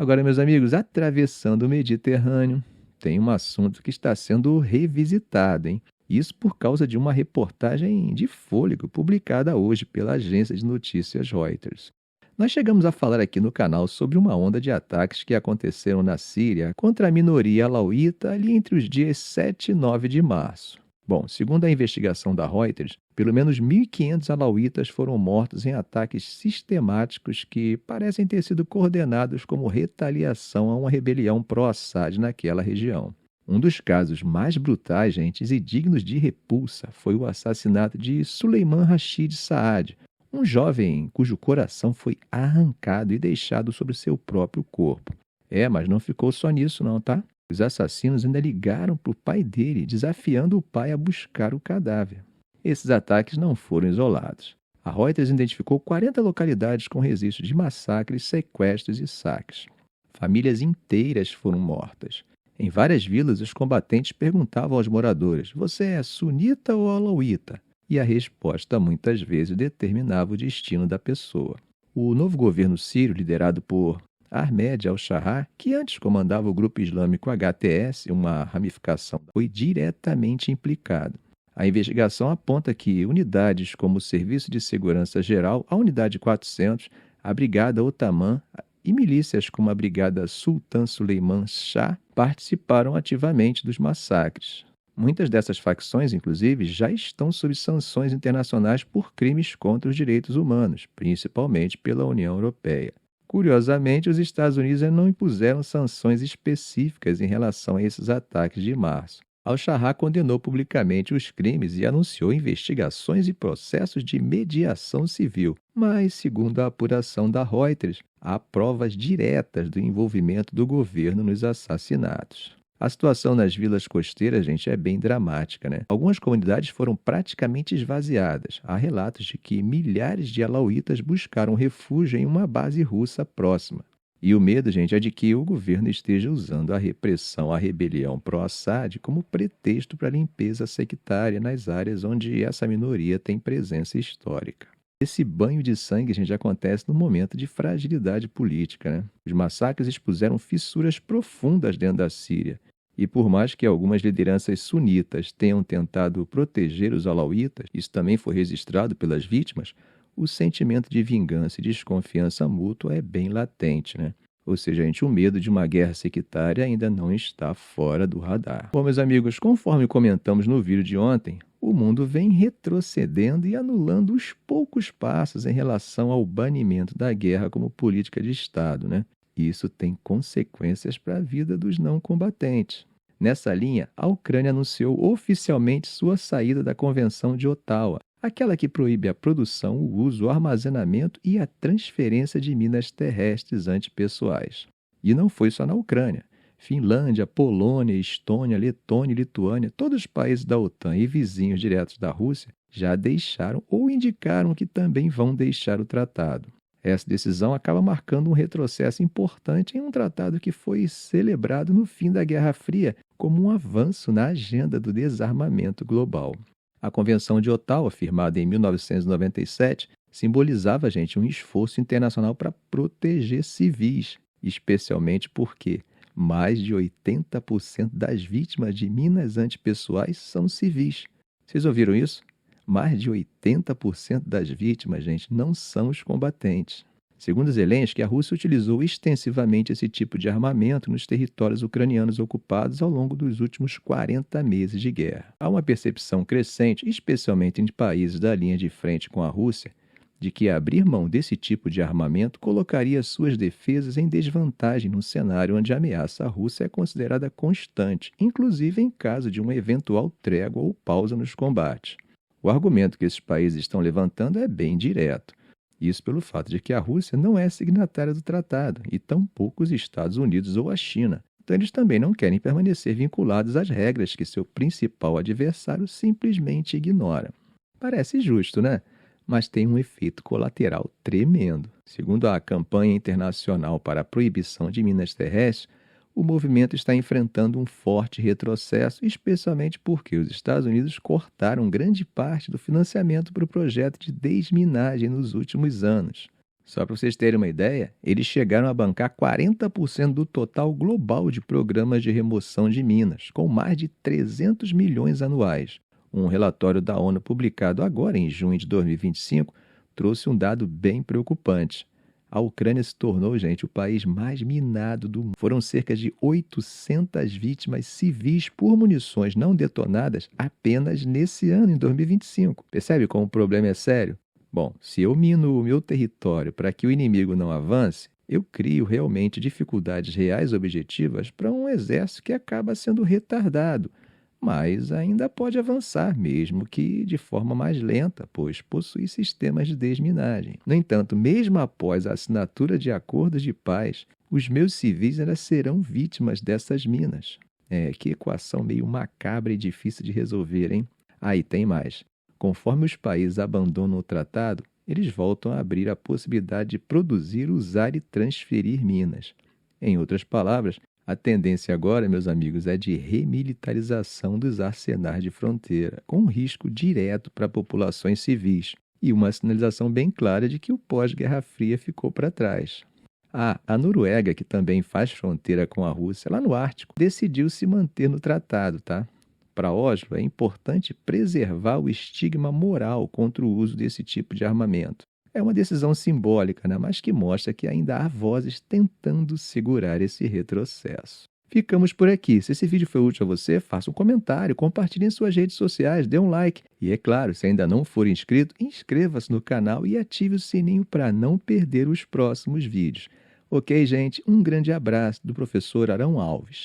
Agora, meus amigos, atravessando o Mediterrâneo, tem um assunto que está sendo revisitado, hein? Isso por causa de uma reportagem de fôlego publicada hoje pela agência de notícias Reuters. Nós chegamos a falar aqui no canal sobre uma onda de ataques que aconteceram na Síria contra a minoria alauíta ali entre os dias 7 e 9 de março. Bom, segundo a investigação da Reuters, pelo menos 1.500 alauítas foram mortos em ataques sistemáticos que parecem ter sido coordenados como retaliação a uma rebelião pró-Assad naquela região. Um dos casos mais brutais, gente, e dignos de repulsa foi o assassinato de Suleiman Rashid Saad, um jovem cujo coração foi arrancado e deixado sobre seu próprio corpo. Mas não ficou só nisso não, tá? Os assassinos ainda ligaram para o pai dele, desafiando o pai a buscar o cadáver. Esses ataques não foram isolados. A Reuters identificou 40 localidades com registros de massacres, sequestros e saques. Famílias inteiras foram mortas. Em várias vilas, os combatentes perguntavam aos moradores: "Você é sunita ou alauíta?" E a resposta muitas vezes determinava o destino da pessoa. O novo governo sírio, liderado por Ahmed al-Shara, que antes comandava o grupo islâmico HTS, uma ramificação, foi diretamente implicado. A investigação aponta que unidades como o Serviço de Segurança Geral, a Unidade 400, a Brigada Otaman e milícias como a Brigada Sultan Suleiman Shah participaram ativamente dos massacres. Muitas dessas facções, inclusive, já estão sob sanções internacionais por crimes contra os direitos humanos, principalmente pela União Europeia. Curiosamente, os Estados Unidos não impuseram sanções específicas em relação a esses ataques de março. Al-Shara condenou publicamente os crimes e anunciou investigações e processos de mediação civil, mas, segundo a apuração da Reuters, há provas diretas do envolvimento do governo nos assassinatos. A situação nas vilas costeiras, gente, é bem dramática, né? Algumas comunidades foram praticamente esvaziadas. Há relatos de que milhares de alauítas buscaram refúgio em uma base russa próxima. E o medo, gente, é de que o governo esteja usando a repressão à rebelião pró-Assad como pretexto para a limpeza sectária nas áreas onde essa minoria tem presença histórica. Esse banho de sangue, gente, acontece num momento de fragilidade política, né? Os massacres expuseram fissuras profundas dentro da Síria. E por mais que algumas lideranças sunitas tenham tentado proteger os alauítas, isso também foi registrado pelas vítimas, o sentimento de vingança e desconfiança mútua é bem latente, né? Ou seja, gente, o medo de uma guerra sectária ainda não está fora do radar. Bom, meus amigos, conforme comentamos no vídeo de ontem, o mundo vem retrocedendo e anulando os poucos passos em relação ao banimento da guerra como política de Estado, né? Isso tem consequências para a vida dos não combatentes. Nessa linha, a Ucrânia anunciou oficialmente sua saída da Convenção de Ottawa, aquela que proíbe a produção, o uso, o armazenamento e a transferência de minas terrestres antipessoais. E não foi só na Ucrânia. Finlândia, Polônia, Estônia, Letônia e Lituânia, todos os países da OTAN e vizinhos diretos da Rússia, já deixaram ou indicaram que também vão deixar o tratado. Essa decisão acaba marcando um retrocesso importante em um tratado que foi celebrado no fim da Guerra Fria como um avanço na agenda do desarmamento global. A Convenção de Ottawa, firmada em 1997, simbolizava, gente, um esforço internacional para proteger civis, especialmente porque mais de 80% das vítimas de minas antipessoais são civis. Vocês ouviram isso? Mais de 80% das vítimas, gente, não são os combatentes. Segundo Zelensky, a Rússia utilizou extensivamente esse tipo de armamento nos territórios ucranianos ocupados ao longo dos últimos 40 meses de guerra. Há uma percepção crescente, especialmente entre países da linha de frente com a Rússia, de que abrir mão desse tipo de armamento colocaria suas defesas em desvantagem num cenário onde a ameaça à Rússia é considerada constante, inclusive em caso de uma eventual trégua ou pausa nos combates. O argumento que esses países estão levantando é bem direto. Isso pelo fato de que a Rússia não é signatária do tratado, e tampouco os Estados Unidos ou a China. Então eles também não querem permanecer vinculados às regras que seu principal adversário simplesmente ignora. Parece justo, né? Mas tem um efeito colateral tremendo. Segundo a Campanha Internacional para a Proibição de Minas Terrestres, o movimento está enfrentando um forte retrocesso, especialmente porque os Estados Unidos cortaram grande parte do financiamento para o projeto de desminagem nos últimos anos. Só para vocês terem uma ideia, eles chegaram a bancar 40% do total global de programas de remoção de minas, com mais de 300 milhões anuais. Um relatório da ONU publicado agora em junho de 2025 trouxe um dado bem preocupante. A Ucrânia se tornou, gente, o país mais minado do mundo. Foram cerca de 800 vítimas civis por munições não detonadas apenas nesse ano, em 2025. Percebe como o problema é sério? Bom, se eu mino o meu território para que o inimigo não avance, eu crio realmente dificuldades reais objetivas para um exército que acaba sendo retardado, mas ainda pode avançar, mesmo que de forma mais lenta, pois possui sistemas de desminagem. No entanto, mesmo após a assinatura de acordos de paz, os meus civis ainda serão vítimas dessas minas. Que equação meio macabra e difícil de resolver, hein? Aí tem mais. Conforme os países abandonam o tratado, eles voltam a abrir a possibilidade de produzir, usar e transferir minas. Em outras palavras, a tendência agora, meus amigos, é de remilitarização dos arsenais de fronteira, com um risco direto para populações civis e uma sinalização bem clara de que o pós-Guerra Fria ficou para trás. A Noruega, que também faz fronteira com a Rússia lá no Ártico, decidiu se manter no tratado, tá? Para Oslo, é importante preservar o estigma moral contra o uso desse tipo de armamento. É uma decisão simbólica, né? Mas que mostra que ainda há vozes tentando segurar esse retrocesso. Ficamos por aqui. Se esse vídeo foi útil a você, faça um comentário, compartilhe em suas redes sociais, dê um like. E é claro, se ainda não for inscrito, inscreva-se no canal e ative o sininho para não perder os próximos vídeos. Ok, gente? Um grande abraço do professor Arão Alves.